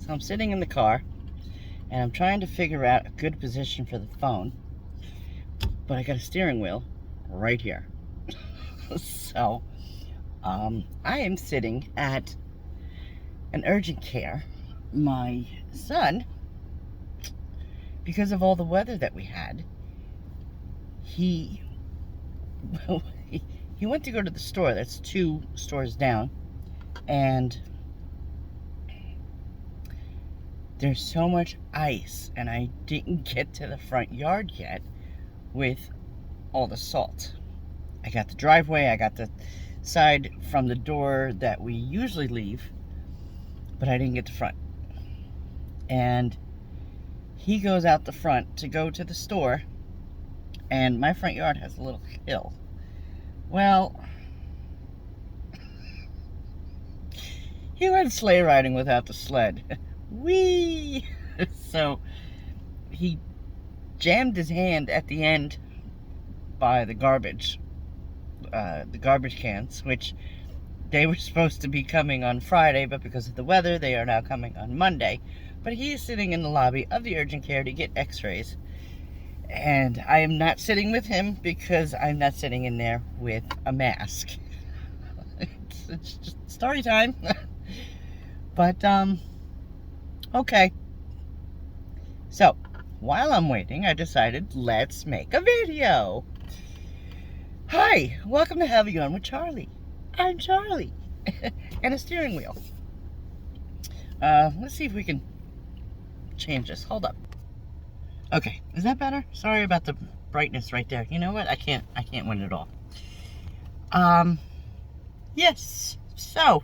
So I'm sitting in the car, and I'm trying to figure out a good position for the phone, but I got a steering wheel right here. So, I am sitting at an urgent care. My son, because of all the weather that we had, he he went to go to the store. That's 2 stores down, and there's so much ice, and I didn't get to the front yard yet with all the salt. I got the driveway, I got the side from the door that we usually leave, but I didn't get the front. And he goes out the front to go to the store, and my front yard has a little hill. Well, he went sleigh riding without the sled. Whee! So he jammed his hand at the end by the garbage cans, which they were supposed to be coming on Friday, but because of the weather, they are now coming on Monday. But he is sitting in the lobby of the urgent care to get x-rays. And I am not sitting with him because I'm not sitting in there with a mask. It's just story time. But, okay. So, while I'm waiting, I decided, let's make a video. Hi, welcome to Have You On with Charlie. I'm Charlie. And a steering wheel. Let's see if we can change this. Hold up. Okay, is that better? Sorry about the brightness right there. You know what? I can't win it all. Yes. So,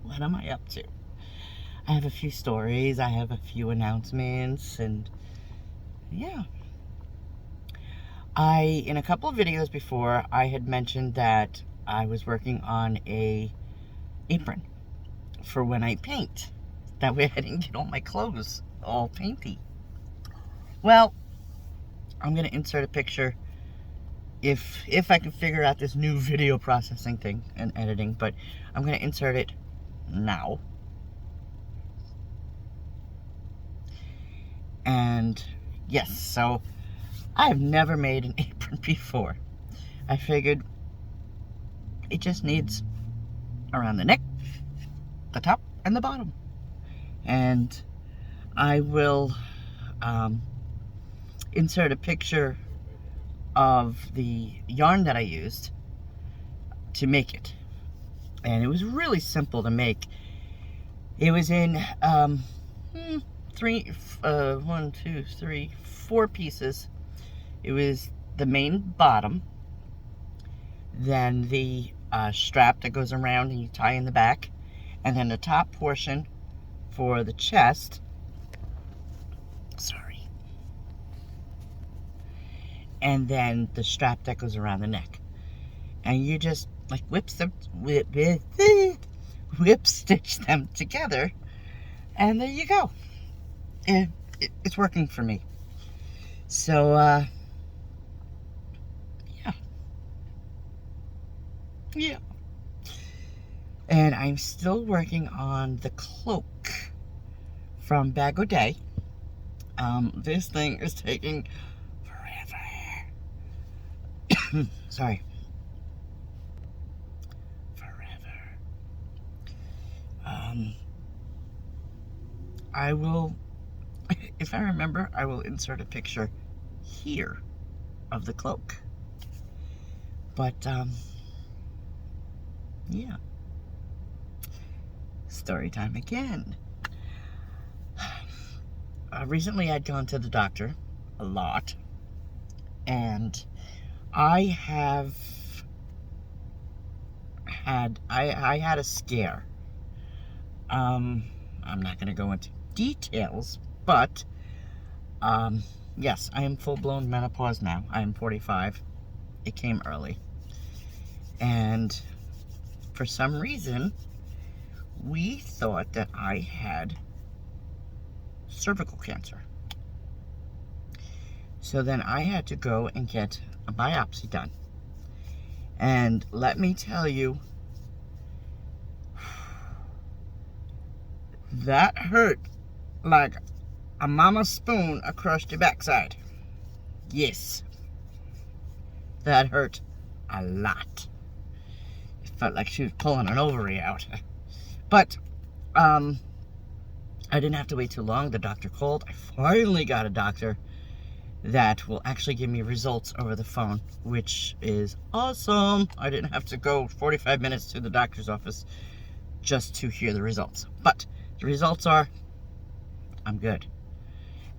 what am I up to? I have a few stories, I have a few announcements, and yeah. In a couple of videos before, I had mentioned that I was working on a apron for when I paint. That way I didn't get all my clothes all painty. Well, I'm going to insert a picture if I can figure out this new video processing thing and editing, but I'm going to insert it now. And yes, so I have never made an apron before. I figured it just needs around the neck, the top, and the bottom. And I will insert a picture of the yarn that I used to make it. And it was really simple to make. It was in 4 pieces. It was the main bottom, then the strap that goes around and you tie in the back, and then the top portion for the chest. Sorry. And then the strap that goes around the neck. And you just like whip stitch them together, and there you go. It's working for me. So, yeah. And I'm still working on the cloak from Bag O' Day. This thing is taking forever. Sorry. Forever. I will, if I remember, I will insert a picture here of the cloak. But, yeah. Story time again. Recently I'd gone to the doctor a lot, and I had a scare. I'm not going to go into details, but yes, I am full-blown menopause now. I am 45. It came early. And for some reason, we thought that I had cervical cancer. So then I had to go and get a biopsy done. And let me tell you, That hurt like a mama spoon across your backside. Yes. That hurt a lot. It felt like she was pulling an ovary out. But, I didn't have to wait too long. The doctor called. I finally got a doctor that will actually give me results over the phone, which is awesome. I didn't have to go 45 minutes to the doctor's office just to hear the results. But the results are, I'm good.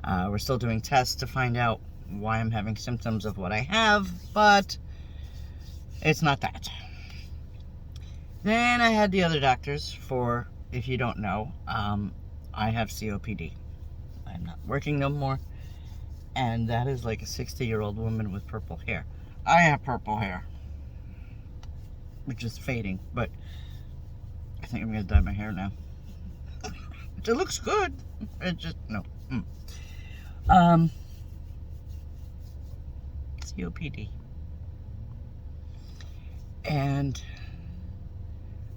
We're still doing tests to find out why I'm having symptoms of what I have, but it's not that. Then I had the other doctors for, if you don't know, I have COPD. I'm not working no more, and that is like a 60-year-old woman with purple hair. I have purple hair, which is fading, but I think I'm gonna dye my hair now. It looks good. It just, no. COPD. And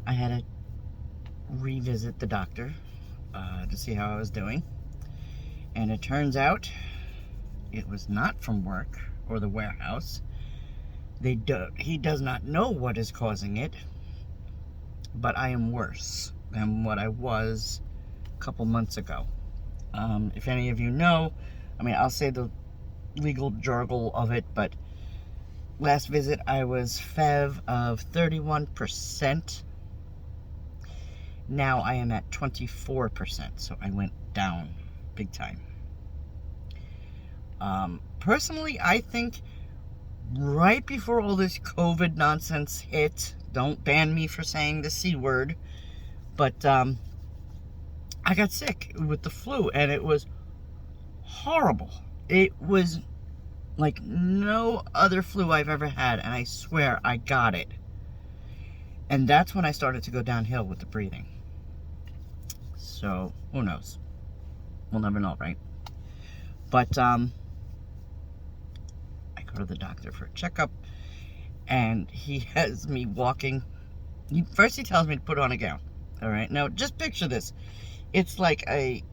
I had to revisit the doctor to see how I was doing. And it turns out it was not from work or the warehouse. He does not know what is causing it, but I am worse than what I was a couple months ago. If any of you know, I mean, I'll say the legal jargon of it, but last visit I was FEV of 31%. Now I am at 24%, so I went down big time. Personally, I think right before all this COVID nonsense hit, don't ban me for saying the C word, but I got sick with the flu, and it was horrible. It was like no other flu I've ever had, and I swear I got it. And that's when I started to go downhill with the breathing. So, who knows? We'll never know, right? But, I go to the doctor for a checkup, and he has me walking. First he tells me to put on a gown. All right? Now, just picture this. It's like a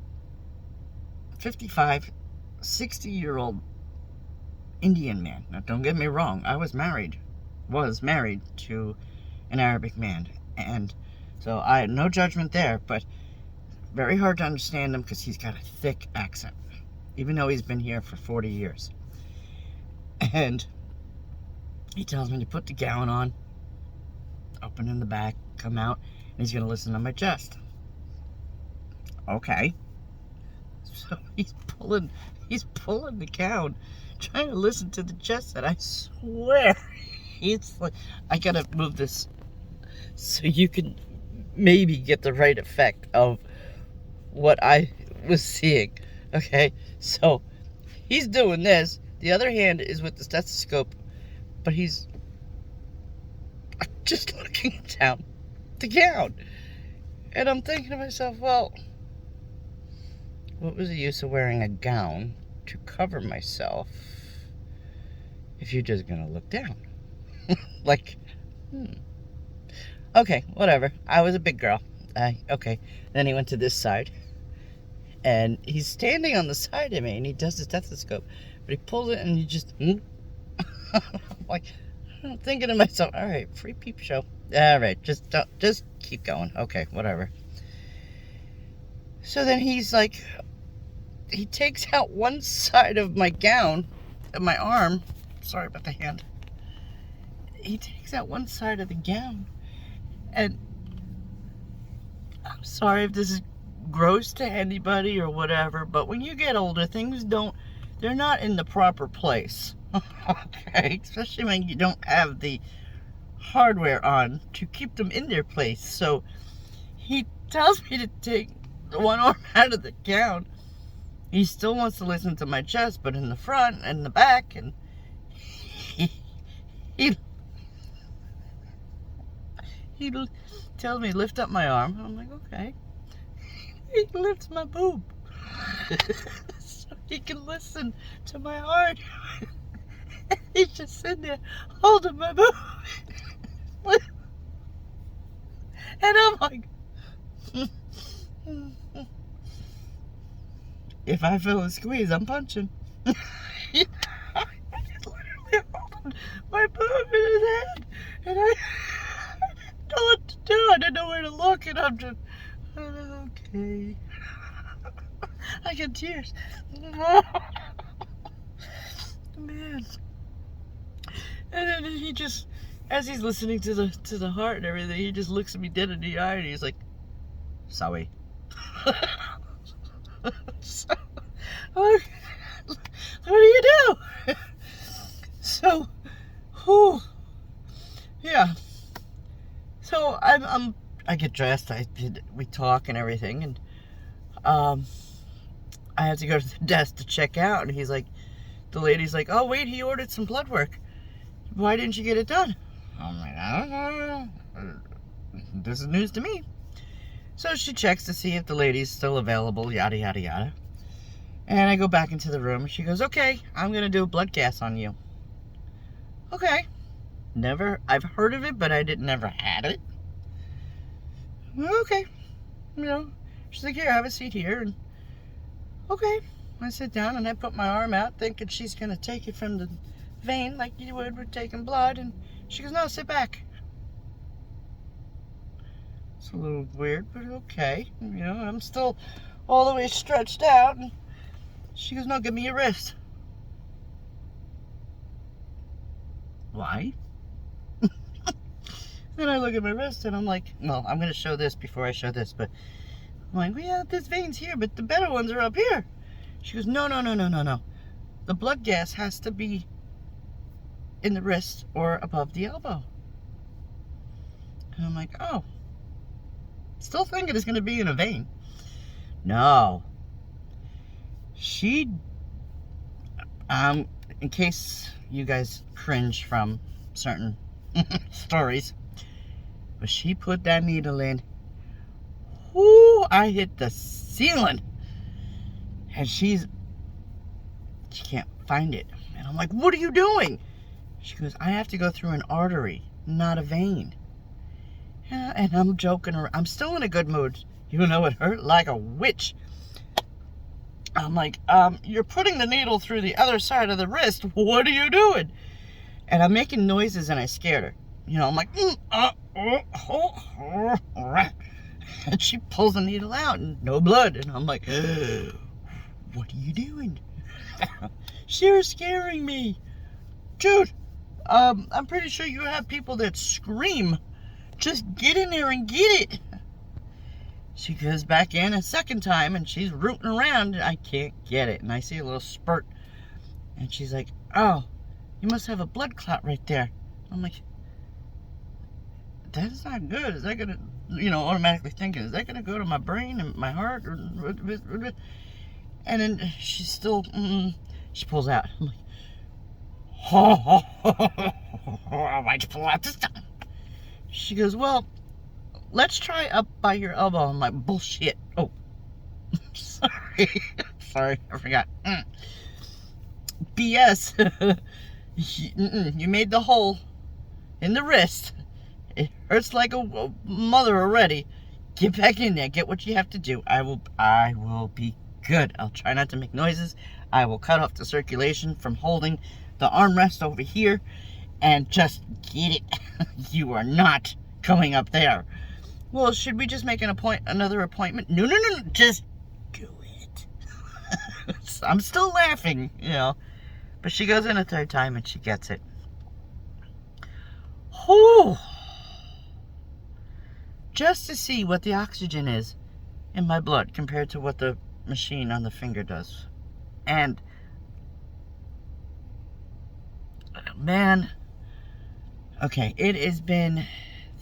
55, 60-year-old Indian man. Now, don't get me wrong. I was married to an Arabic man. And so I had no judgment there, but very hard to understand him because he's got a thick accent, even though he's been here for 40 years. And he tells me to put the gown on, open in the back, come out, and he's going to listen to my chest. Okay. So he's pulling the gown, trying to listen to the chest, and I swear, it's like, I gotta move this so you can maybe get the right effect of what I was seeing. Okay, so he's doing this, the other hand is with the stethoscope, but he's just looking down the gown. And I'm thinking to myself, well, what was the use of wearing a gown to cover myself if you're just gonna look down? Like, okay, whatever. I was a big girl. Okay. Then he went to this side, and he's standing on the side of me, and he does the stethoscope, but he pulls it, and he just, like, I'm thinking to myself, all right, free peep show. All right, just keep going. Okay, whatever. So then he's like, he takes out one side of my gown, of my arm. Sorry about the hand. He takes out one side of the gown, and I'm sorry if this is gross to anybody or whatever, but when you get older, they're not in the proper place. Okay? Especially when you don't have the hardware on to keep them in their place. So he tells me to take one arm out of the gown. He still wants to listen to my chest, but in the front and the back, and he tells me, lift up my arm. I'm like, okay. He lifts my boob so he can listen to my heart. He's just sitting there holding my boob. And I'm like, if I feel a squeeze, I'm punching. I just literally held my boob in his head, and I didn't know what to do. I didn't know where to look, and I'm just, okay. I get tears. Man. And then he just, as he's listening to the heart and everything, he just looks at me dead in the eye, and he's like, sorry. So, what do you do? So, whew, yeah. So I get dressed. We talk and everything, and I have to go to the desk to check out, and he's like, the lady's like, oh wait, he ordered some blood work. Why didn't you get it done? I'm like, I don't know. This is news to me. So she checks to see if the lady's still available, yada, yada, yada. And I go back into the room, and she goes, okay, I'm going to do a blood gas on you. Okay. I've heard of it, but I never had it. Okay. You know, she's like, here, have a seat here. And okay. I sit down, and I put my arm out, thinking she's going to take it from the vein like you would with taking blood. And she goes, no, sit back. It's a little weird, but okay. You know, I'm still all the way stretched out. And she goes, no, give me your wrist. Why? Then I look at my wrist, and I'm like, well, I'm going to show this before I show this. But I'm like, well, yeah, this vein's here, but the better ones are up here. She goes, no. The blood gas has to be in the wrist or above the elbow. And I'm like, oh. Still thinking it's going to be in a vein. No. She, in case you guys cringe from certain stories, but she put that needle in. Whoo, I hit the ceiling. And she can't find it. And I'm like, what are you doing? She goes, I have to go through an artery, not a vein. And I'm joking around. I'm still in a good mood. You know, it hurt like a witch. I'm like, you're putting the needle through the other side of the wrist. What are you doing? And I'm making noises, and I scared her. You know, I'm like, and she pulls the needle out, and no blood. And I'm like, what are you doing? You're scaring me. Dude, I'm pretty sure you have people that scream. Just get in there and get it. She goes back in a second time, and she's rooting around, and I can't get it. And I see a little spurt. And she's like, oh, you must have a blood clot right there. I'm like, that's not good. Is that going to, you know, automatically thinking, is that going to go to my brain and my heart? And then she's still, she pulls out. I'm like, why'd you pull out this time? She goes, well, let's try up by your elbow. I'm like, bullshit. Oh, sorry, I forgot. BS. You made the hole in the wrist. It hurts like a mother already. Get back in there. Get what you have to do. I will be good. I'll try not to make noises. I will cut off the circulation from holding the armrest over here, and just get it. You are not going up there. Well, should we just make another appointment? No. Just do it. I'm still laughing, you know. But she goes in a third time, and she gets it. Whew. Just to see what the oxygen is in my blood compared to what the machine on the finger does. And man, okay, it has been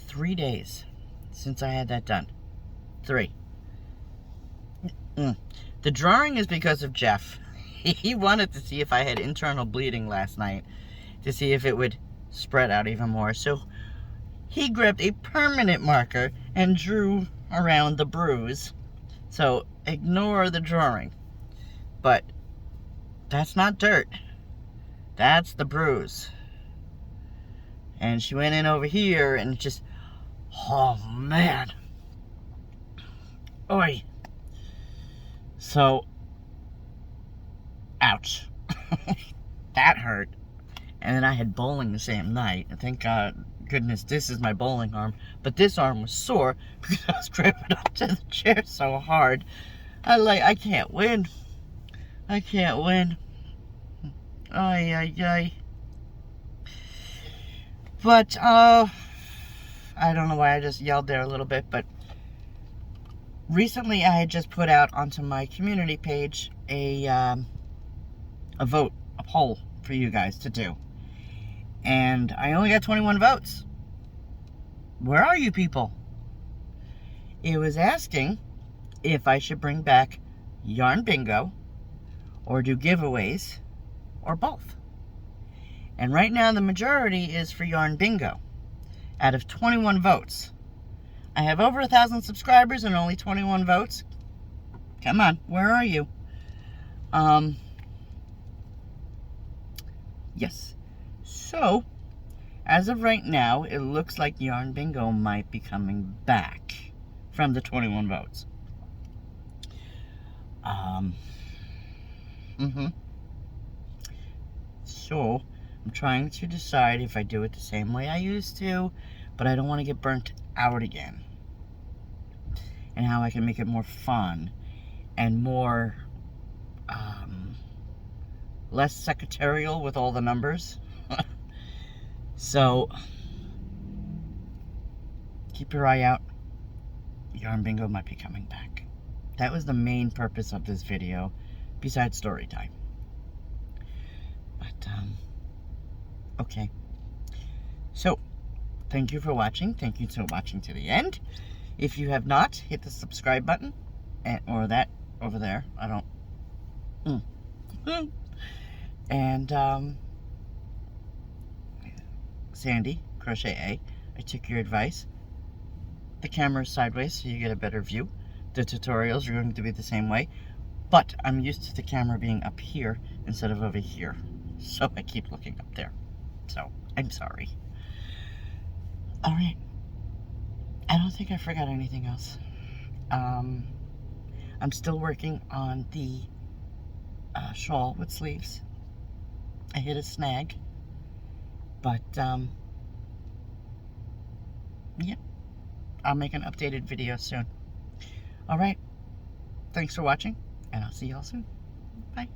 3 days since I had that done. 3. The drawing is because of Jeff. He wanted to see if I had internal bleeding last night, to see if it would spread out even more. So he grabbed a permanent marker and drew around the bruise. So ignore the drawing. But that's not dirt. That's the bruise. And she went in over here and just, oh man. Oi. So Ouch. That hurt. And then I had bowling the same night. And thank goodness this is my bowling arm. But this arm was sore because I was gripping onto the chair so hard. I can't win. I can't win. Ay, ay, ay. But, I don't know why I just yelled there a little bit, but recently I had just put out onto my community page a vote, a poll for you guys to do. And I only got 21 votes. Where are you people? It was asking if I should bring back Yarn Bingo or do giveaways or both. And right now the majority is for Yarn Bingo out of 21 votes. I have over 1,000 subscribers and only 21 votes. Come on, where are you? Yes. So, as of right now, it looks like Yarn Bingo might be coming back from the 21 votes. So, I'm trying to decide if I do it the same way I used to, but I don't want to get burnt out again. And how I can make it more fun and more, less secretarial with all the numbers. So, keep your eye out. Yarn Bingo might be coming back. That was the main purpose of this video, besides story time. But, okay. So, thank you for watching. Thank you for watching to the end. If you have not, hit the subscribe button. Or that over there. I don't... And, Sandy, Crochet A, I took your advice. The camera is sideways so you get a better view. The tutorials are going to be the same way. But I'm used to the camera being up here instead of over here. So I keep looking up there. So, I'm sorry. Alright. I don't think I forgot anything else. I'm still working on the shawl with sleeves. I hit a snag. But, yeah. I'll make an updated video soon. Alright. Thanks for watching, and I'll see you all soon. Bye.